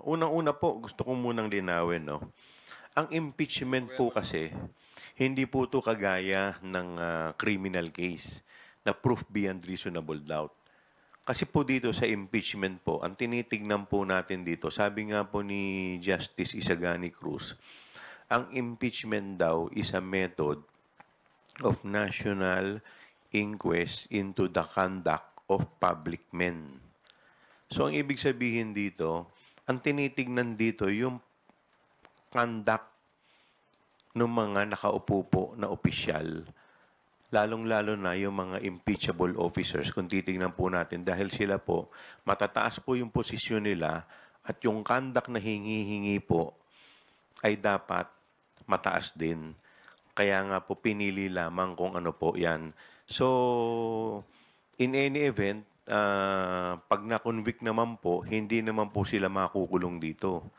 Unang-una po, gusto ko munang linawin, no? Ang impeachment po kasi, hindi po ito kagaya ng criminal case na proof beyond reasonable doubt. Kasi po dito sa impeachment po, ang tinitignan po natin dito, sabi nga po ni Justice Isagani Cruz, ang impeachment daw is a method of national inquest into the conduct of public men. So, ang ibig sabihin dito, ang tinitignan dito yung conduct ng mga nakaupo po na opisyal, lalong-lalo na yung mga impeachable officers, kung titignan po natin, dahil sila po, matataas po yung posisyon nila at yung conduct na hingi-hingi po ay dapat mataas din. Kaya nga po pinili lamang kung ano po yan. So, in any event, pag na-convict naman po, hindi naman po sila makukulong dito.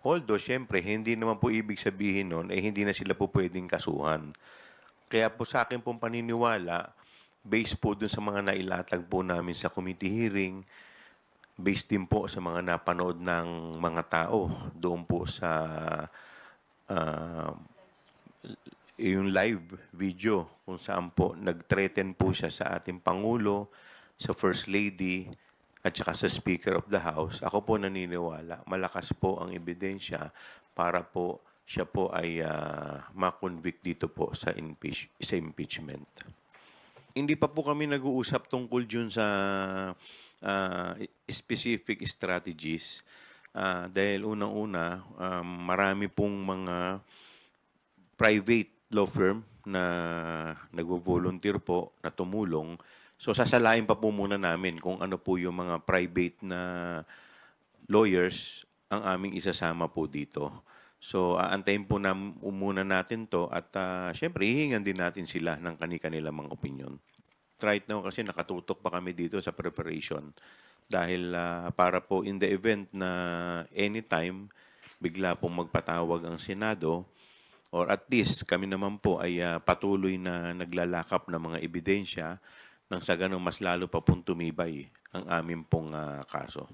Although, syempre, hindi naman po ibig sabihin nun, hindi na sila po pwedeng kasuhan. Kaya po sa akin pong paniniwala, based po dun sa mga nailatag po namin sa committee hearing, based din po sa mga napanood ng mga tao doon po sa yung live video kung saan po nag-threaten po siya sa ating Pangulo, sa First Lady, at saka sa Speaker of the House. Ako po naniniwala, malakas po ang ebidensya para po siya po ay ma-convict dito po sa impeachment. Hindi pa po kami nag-uusap tungkol dyan sa specific strategies dahil unang-una, marami pong mga private law firm na nagvo-volunteer po na tumulong. So sasalain pa po muna namin kung ano po yung mga private na lawyers ang aming isasama po dito. So aantayin po muna natin to at syempre hihingan din natin sila ng kani-kanila mga opinion. Right now kasi nakatutok pa kami dito sa preparation dahil para po in the event na anytime bigla pong magpatawag ang Senado or at least kami naman po ay patuloy na naglalakap ng mga ebidensya nang sa ganun mas lalo pa pong tumibay ang aming pong kaso.